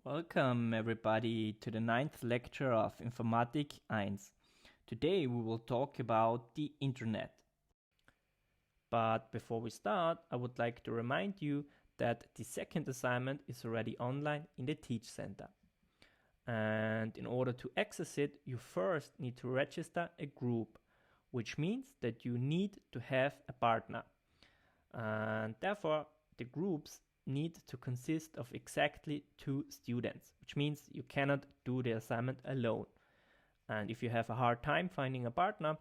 Welcome everybody to the 9th lecture of Informatik 1. Today we will talk about the internet. But before we start, I would like to remind you that the second assignment is already online in the Teach Center. And in order to access it, you first need to register a group, which means that you need to have a partner. And therefore, the groups need to consist of exactly 2 students, which means you cannot do the assignment alone. And if you have a hard time finding a partner,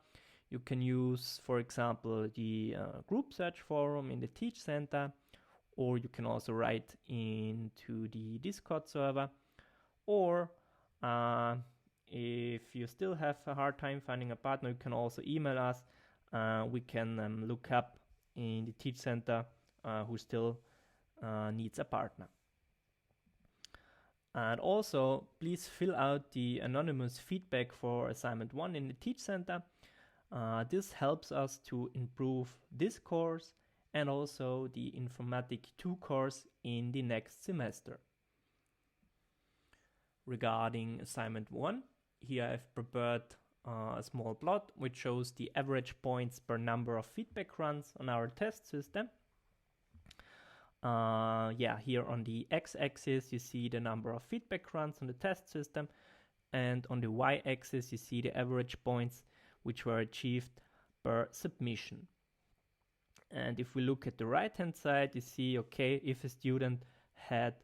you can use, for example, the group search forum in the Teach Center, or you can also write into the Discord server, or if you still have a hard time finding a partner, you can also email us. We can look up in the Teach Center who still needs a partner. And also, please fill out the anonymous feedback for assignment 1 in the Teach Center. This helps us to improve this course and also the Informatik 2 course in the next semester. Regarding assignment 1, here I've prepared a small plot which shows the average points per number of feedback runs on our test system. Here on the x-axis you see the number of feedback runs on the test system, and on the y-axis you see the average points which were achieved per submission. And if we look at the right hand side, you see, okay, if a student had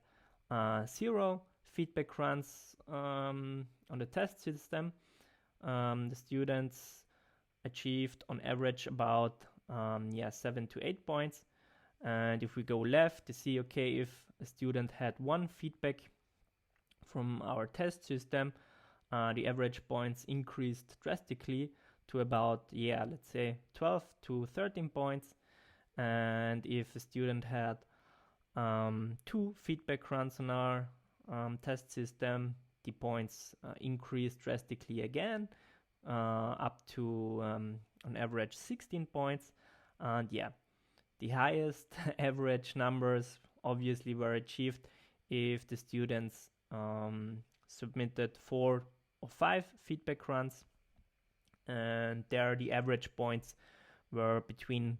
0 feedback runs on the test system, the students achieved on average about 7 to 8 points. And if we go left, you see, okay, if a student had 1 feedback from our test system, the average points increased drastically to about, let's say 12 to 13 points. And if a student had 2 feedback runs on our test system, the points increased drastically again, up to on average 16 points. And the highest average numbers obviously were achieved if the students submitted 4 or 5 feedback runs, and there the average points were between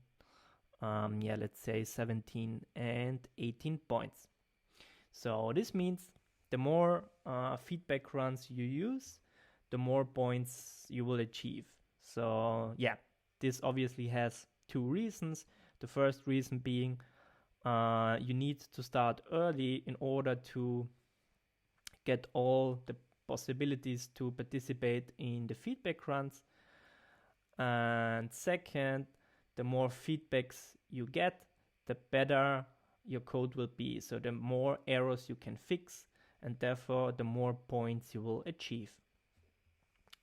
let's say 17 and 18 points. So this means the more feedback runs you use, the more points you will achieve. So this obviously has 2 reasons. The first reason being you need to start early in order to get all the possibilities to participate in the feedback runs. And second, the more feedbacks you get, the better your code will be. So the more errors you can fix, and therefore the more points you will achieve.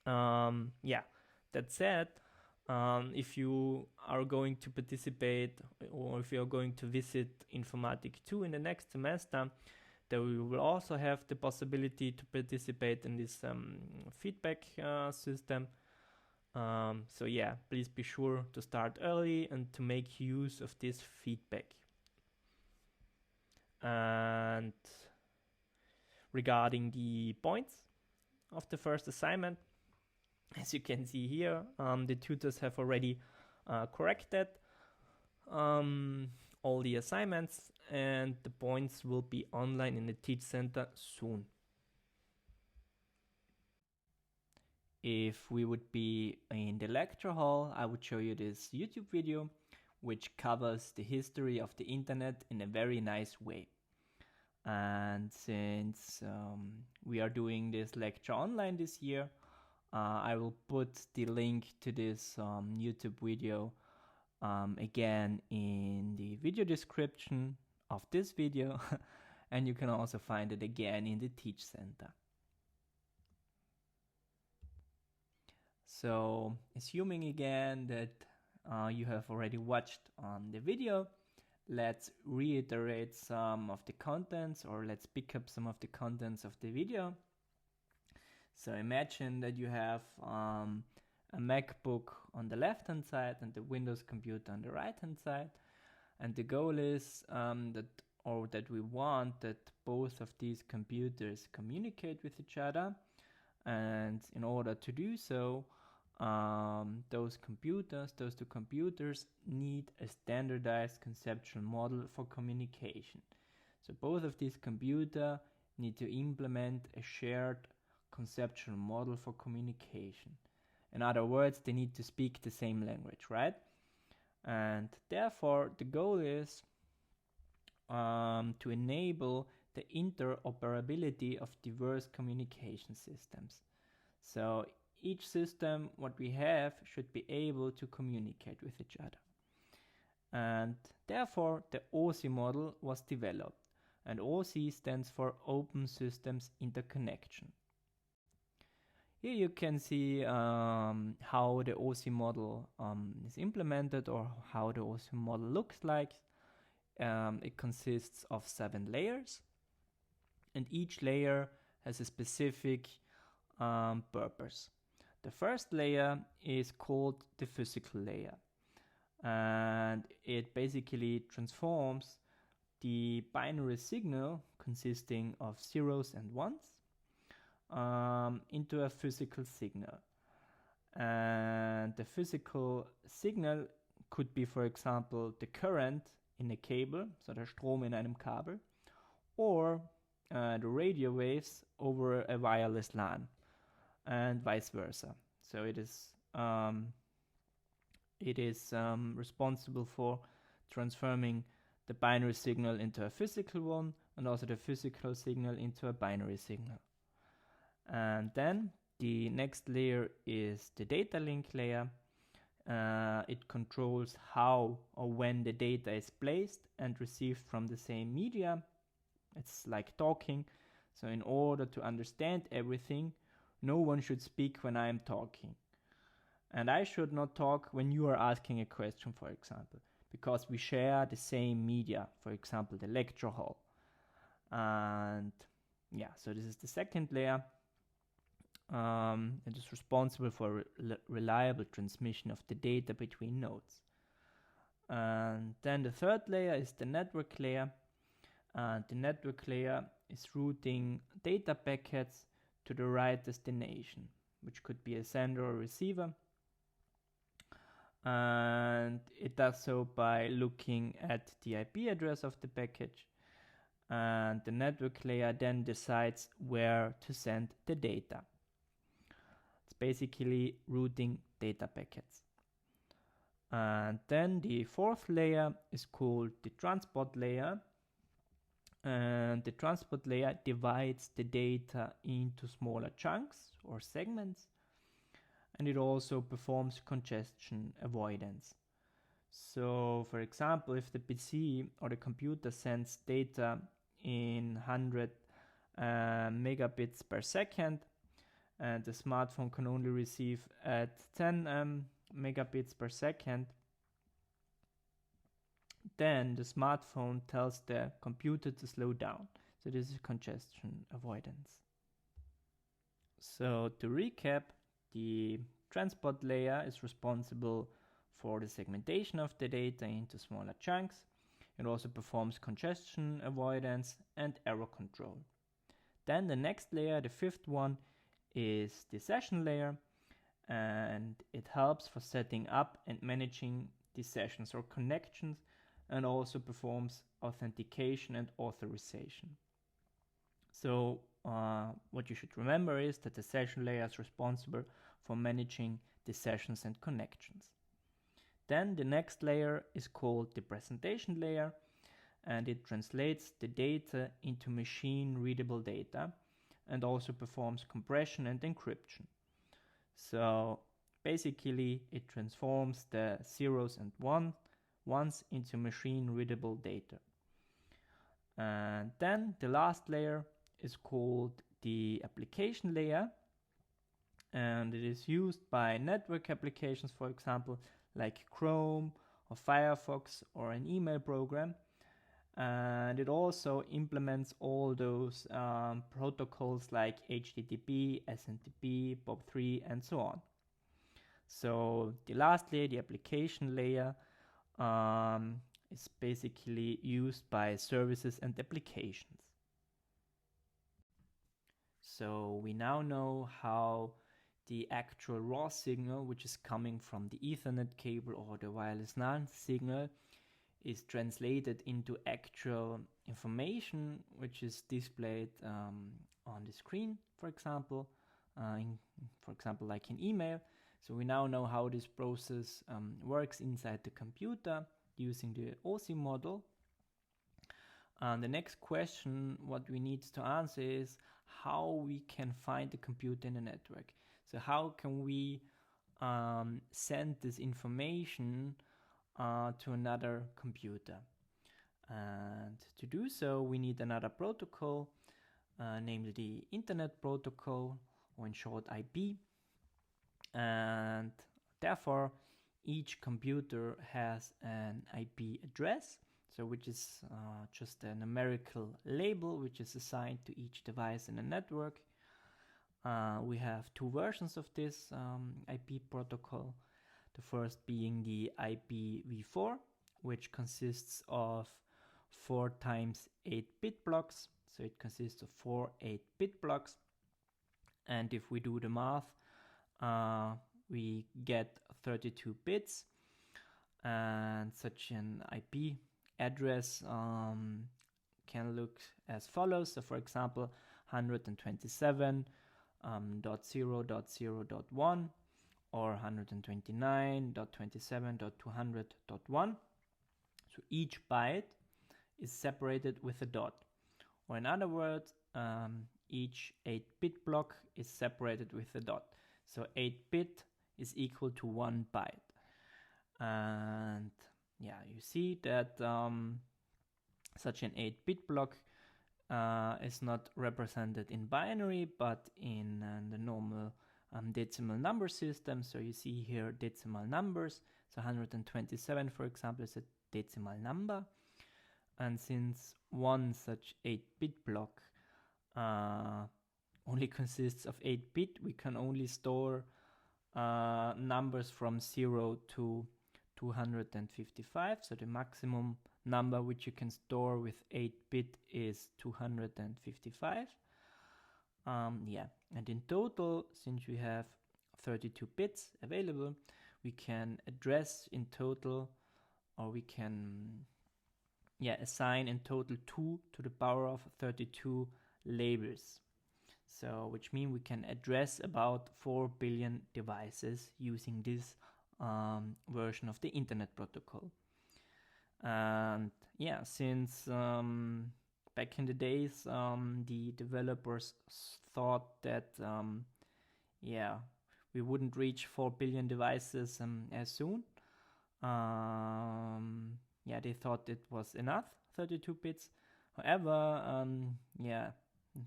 That said, if you are going to participate or if you are going to visit Informatik 2 in the next semester, then we will also have the possibility to participate in this feedback system. Please be sure to start early and to make use of this feedback. And regarding the points of the first assignment, as you can see here, the tutors have already corrected all the assignments, and the points will be online in the Teach Center soon. If we would be in the lecture hall, I would show you this YouTube video which covers the history of the internet in a very nice way. And since we are doing this lecture online this year, I will put the link to this YouTube video again in the video description of this video, and you can also find it again in the Teach Center. So, assuming again that you have already watched the video, let's reiterate some of the contents, or let's pick up some of the contents of the video. So imagine that you have a MacBook on the left hand side and the Windows computer on the right hand side, and the goal is that or that we want that both of these computers communicate with each other. And in order to do so, those two computers need a standardized conceptual model for communication. So both of these computers need to implement a shared conceptual model for communication. In other words, they need to speak the same language, right? And therefore, the goal is to enable the interoperability of diverse communication systems. So each system, what we have, should be able to communicate with each other. And therefore, the OSI model was developed. And OSI stands for Open Systems Interconnection. Here you can see how the OSI model is implemented, or how the OSI model looks like. It consists of 7 layers, and each layer has a specific purpose. The first layer is called the physical layer, and it basically transforms the binary signal consisting of zeros and ones into a physical signal. And the physical signal could be, for example, the current in a cable, so der Strom in einem Kabel, or the radio waves over a wireless LAN, and vice versa. So it is responsible for transforming the binary signal into a physical one, and also the physical signal into a binary signal. And then the next layer is the data link layer. It controls how or when the data is placed and received from the same media. It's like talking. So in order to understand everything, no one should speak when I am talking. And I should not talk when you are asking a question, for example, because we share the same media, for example, the lecture hall. And yeah, so this is the second layer. It is responsible for reliable transmission of the data between nodes. And then the third layer is the network layer. And the network layer is routing data packets to the right destination, which could be a sender or receiver. And it does so by looking at the IP address of the package. And the network layer then decides where to send the data. It's basically routing data packets. And then the fourth layer is called the transport layer. And the transport layer divides the data into smaller chunks or segments. And it also performs congestion avoidance. So, for example, if the PC or the computer sends data in 100 megabits per second, and the smartphone can only receive at 10 megabits per second, then the smartphone tells the computer to slow down. So this is congestion avoidance. So to recap, the transport layer is responsible for the segmentation of the data into smaller chunks. It also performs congestion avoidance and error control. Then the next layer, the fifth one, is the session layer, and it helps for setting up and managing the sessions or connections, and also performs authentication and authorization. So what you should remember is that the session layer is responsible for managing the sessions and connections. Then the next layer is called the presentation layer, and it translates the data into machine readable data and also performs compression and encryption. So basically it transforms the zeros and ones into machine readable data. And then the last layer is called the application layer, and it is used by network applications, for example, like Chrome or Firefox or an email program. And it also implements all those protocols like HTTP, SMTP, POP3, and so on. So the last layer, the application layer, is basically used by services and applications. So we now know how the actual raw signal, which is coming from the Ethernet cable or the wireless LAN signal, is translated into actual information, which is displayed on the screen, for example, like in email. So we now know how this process works inside the computer using the OSI model. The next question, what we need to answer is how we can find the computer in the network. So how can we send this information to another computer? And to do so, we need another protocol, namely the Internet Protocol, or in short IP. And therefore, each computer has an IP address, so which is just a numerical label which is assigned to each device in the network. We have two versions of this IP protocol. The first being the IPv4, which consists of 4 times 8-bit blocks. So it consists of 4 8-bit blocks. And if we do the math, we get 32 bits. And such an IP address can look as follows. So for example, 127.0.0.1 or 129.27.200.1. So each byte is separated with a dot. Or in other words, each 8-bit block is separated with a dot. So 8-bit is equal to 1 byte. And yeah, you see that such an 8-bit block is not represented in binary, but in the normal decimal number system. So you see here decimal numbers. So 127, for example, is a decimal number. And since one such 8-bit block only consists of 8-bit, we can only store numbers from 0 to 255. So the maximum number which you can store with 8-bit is 255. And in total, since we have 32 bits available, we can address in total, or we can assign in total 2 to the power of 32 labels. So which means we can address about 4 billion devices using this version of the Internet Protocol. And since back in the days, the developers thought that we wouldn't reach 4 billion devices as soon. They thought it was enough, 32 bits. However,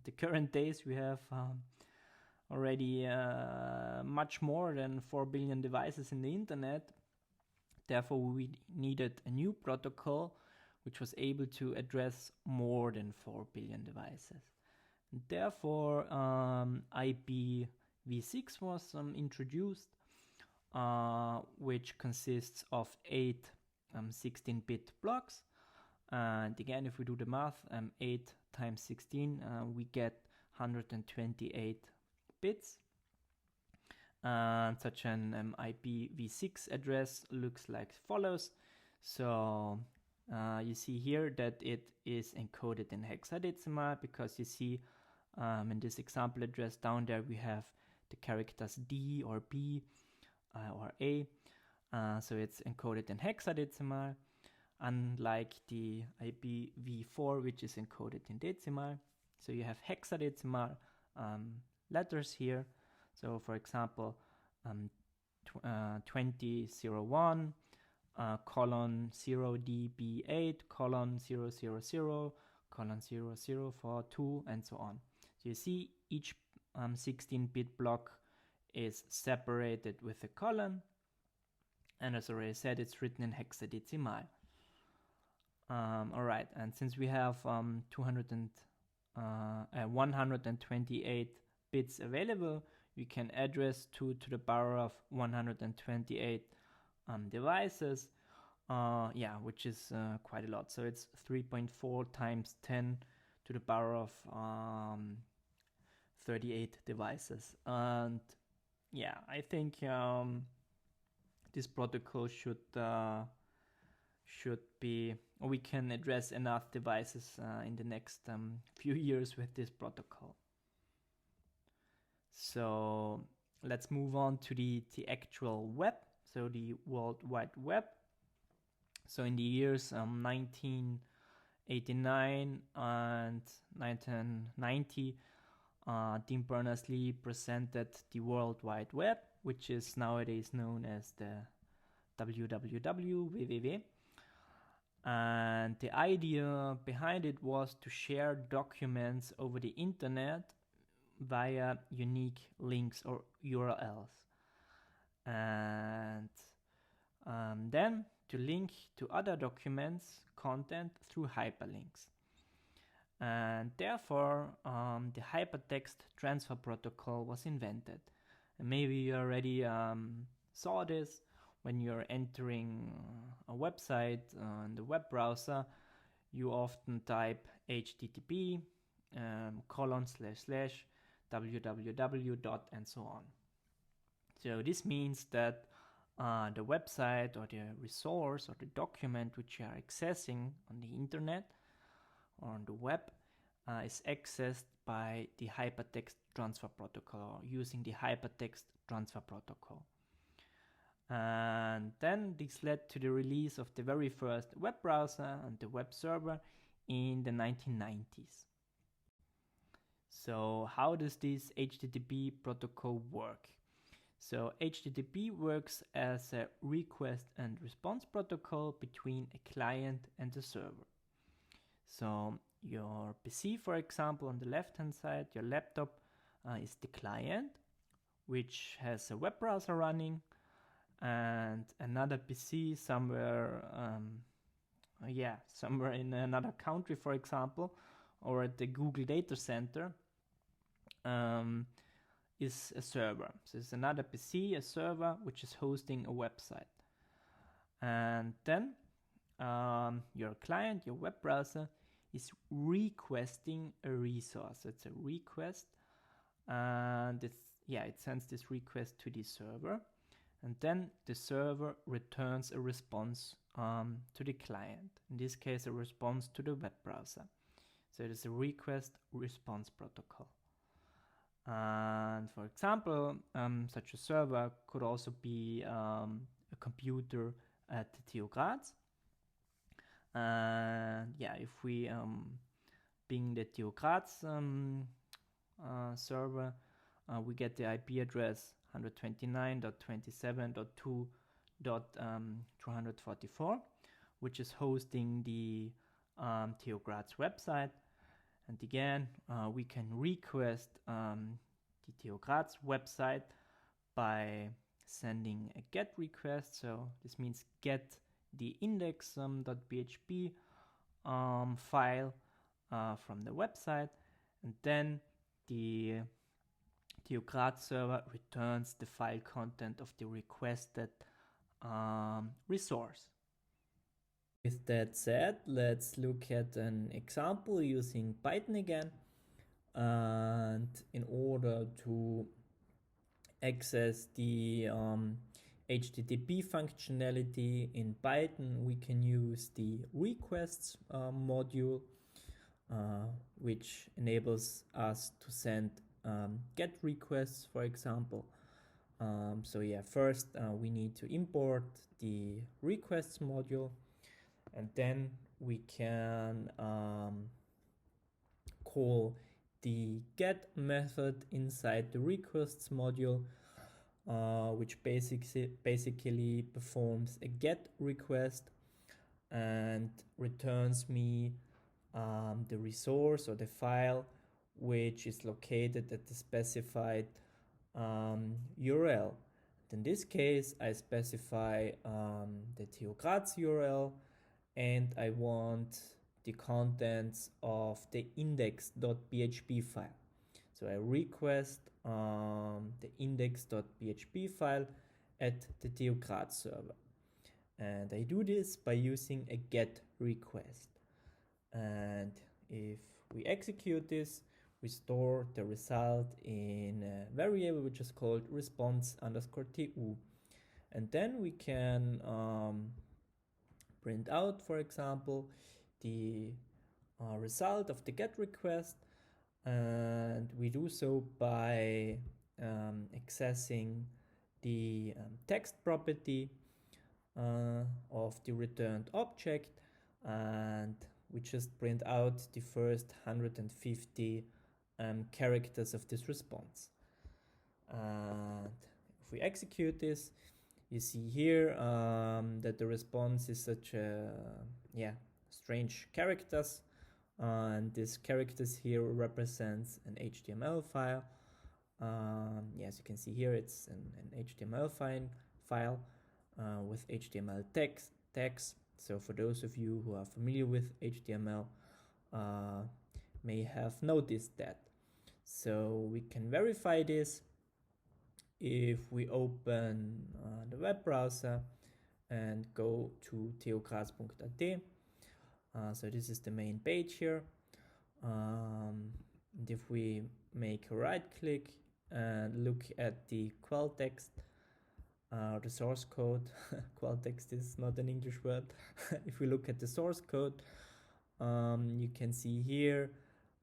the current days we have already much more than 4 billion devices in the internet. Therefore, we needed a new protocol which was able to address more than 4 billion devices. Therefore, IPv6 was introduced, which consists of 8 16-bit blocks. And again, if we do the math, 8 times 16, we get 128 bits. And such an IPv6 address looks like follows. So you see here that it is encoded in hexadecimal, because you see in this example address down there we have the characters D or B or A. So it's encoded in hexadecimal, unlike the IPv4, which is encoded in decimal. So you have hexadecimal letters here. So for example, 2001 colon 0db8 colon 000 colon 0042 and so on. So you see each 16-bit block is separated with a colon, and as already said, it's written in hexadecimal. Alright, and since we have 128 bits available, we can address 2 to the power of 128 devices, Yeah, which is quite a lot. So it's 3.4 times 10 to the power of 38 devices. And yeah, I think this protocol should be, we can address enough devices in the next few years with this protocol. So let's move on to the actual web, so the World Wide Web. So in the years 1989 and 1990, Tim Berners-Lee presented the World Wide Web, which is nowadays known as the www. And the idea behind it was to share documents over the internet via unique links or URLs. And then to link to other documents content through hyperlinks. And therefore, the hypertext transfer protocol was invented. And maybe you already saw this when you're entering a website in the web browser. You often type http :// and so on. So this means that the website or the resource or the document which you are accessing on the internet or on the web is accessed by the hypertext transfer protocol, or using the hypertext transfer protocol. And then this led to the release of the very first web browser and the web server in the 1990s. So how does this HTTP protocol work? So HTTP works as a request and response protocol between a client and a server. So your PC, for example, on the left-hand side, your laptop is the client, which has a web browser running, and another PC somewhere in another country, for example, or at the Google data center, is a server. So it's another PC, a server, which is hosting a website. And then your client, your web browser, is requesting a resource. It's a request, and it sends this request to the server, and then the server returns a response to the client. In this case, a response to the web browser. So it is a request-response protocol. And for example, such a server could also be a computer at TU Graz. And if we ping the TU Graz server, we get the IP address 129.27.2.244, which is hosting the TU Graz website. And again, we can request the TU Graz website by sending a GET request. So this means get the index.php file from the website, and then the TU Graz server returns the file content of the requested resource. With that said, let's look at an example using Python again. And in order to access the HTTP functionality in Python, we can use the requests module, which enables us to send GET requests, for example. First we need to import the requests module, and then we can call the GET method inside the requests module, which basically performs a GET request and returns me the resource or the file which is located at the specified URL. In this case, I specify the TU Graz URL, and I want the contents of the index.php file. So I request the index.php file at the TU Graz server. And I do this by using a get request. And if we execute this, we store the result in a variable which is called response_tu. And then we can print out, for example, the result of the get request. And we do so by accessing the text property of the returned object, and we just print out the first 150 characters of this response. And if we execute this, you see here that the response is such a strange characters, and this characters here represents an HTML file. As you can see here, it's an HTML file with HTML tags. So for those of you who are familiar with HTML, may have noticed that. So we can verify this if we open the web browser and go to theocras.at. So this is the main page here. And if we make a right click and look at the quelltext, the source code, quelltext is not an English word. If we look at the source code, you can see here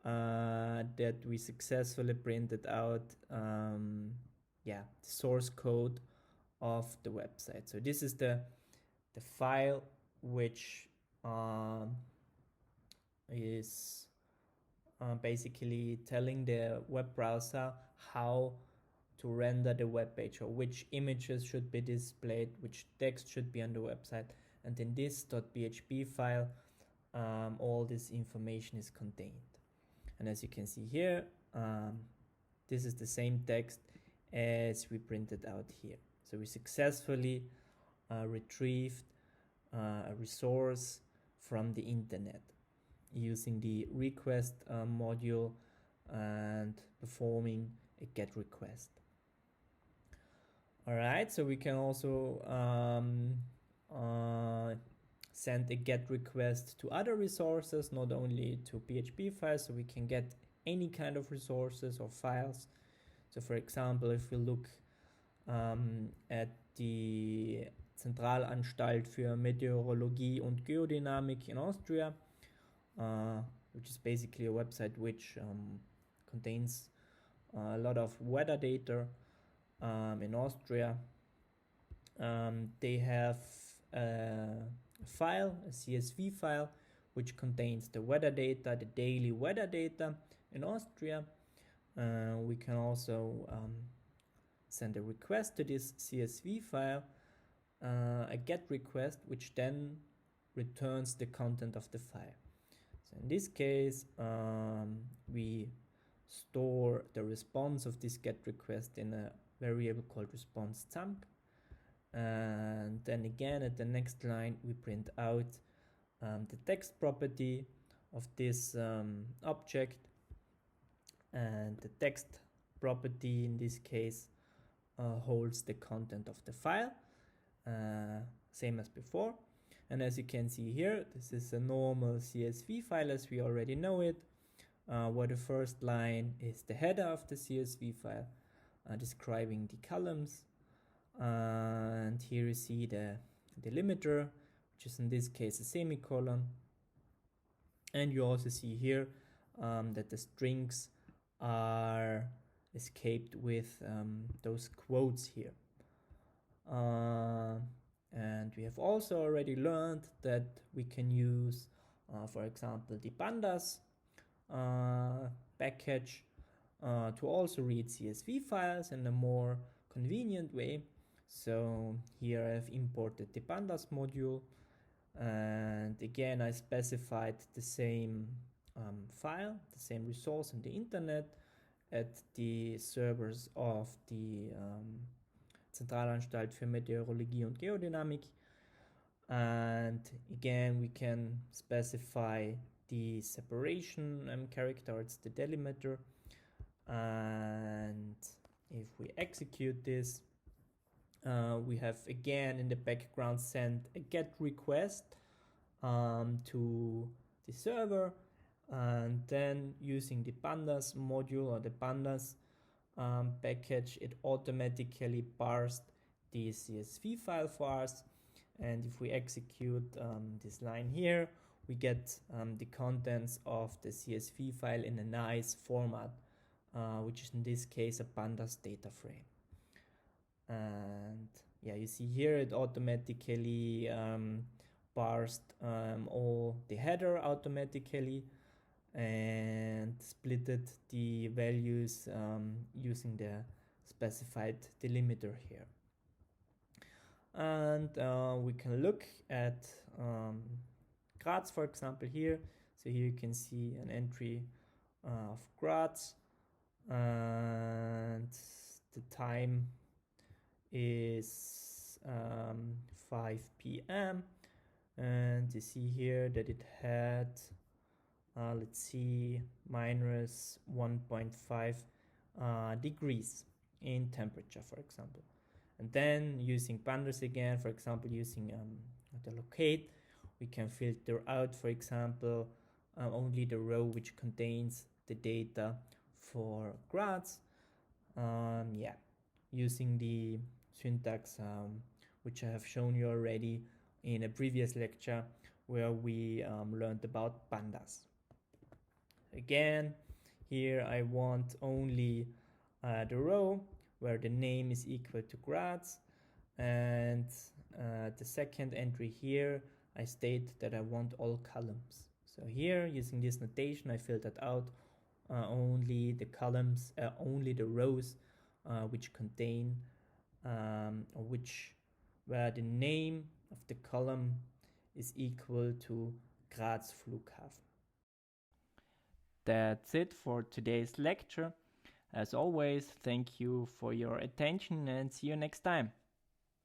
that we successfully printed out the source code of the website. So this is the file which is basically telling the web browser how to render the web page, or which images should be displayed, which text should be on the website. And in this .php file, all this information is contained. And as you can see here, this is the same text as we printed out here. So we successfully retrieved a resource from the internet using the request module and performing a get request. Alright, so we can also send a get request to other resources, not only to PHP files, so we can get any kind of resources or files. So for example, if we look at the Zentralanstalt für Meteorologie und Geodynamik in Austria, which is basically a website which contains a lot of weather data in Austria. They have a file, a CSV file, which contains the weather data, the daily weather data in Austria. We can also send a request to this CSV file, a get request, which then returns the content of the file. So in this case, we store the response of this get request in a variable called response chunk. And then again, at the next line, we print out the text property of this object. And the text property in this case holds the content of the file, same as before. And as you can see here, this is a normal CSV file as we already know it, where the first line is the header of the CSV file, describing the columns. And here you see the delimiter, which is in this case a semicolon. And you also see here that the strings are escaped with those quotes here. And we have also already learned that we can use, for example, the pandas package to also read CSV files in a more convenient way. So here I've imported the pandas module, and again I specified the same file, the same resource on the internet at the servers of the Zentralanstalt für Meteorologie und Geodynamik. And again we can specify the separation character, it's the delimiter. And if we execute this, We have again in the background sent a GET request to the server, and then using the pandas module or the pandas package, it automatically parsed the CSV file for us. And if we execute this line here, we get the contents of the CSV file in a nice format, which is in this case a pandas data frame. And yeah, you see here it automatically parsed all the header automatically and splitted the values using the specified delimiter here. And we can look at Graz, for example, here. So here you can see an entry of Graz, and the time is 5 p.m. and you see here that it had let's see, minus 1.5 degrees in temperature, for example. And then using pandas again, for example, using the locate, we can filter out, for example, only the row which contains the data for Graz. Yeah, using the syntax which I have shown you already in a previous lecture where we learned about pandas. Again, here I want only the row where the name is equal to Graz, and the second entry here I state that I want all columns. So here, using this notation, I filtered out only the columns, only the rows which contain where the name of the column is equal to Graz Flughafen. That's it for today's lecture. As always, thank you for your attention and see you next time.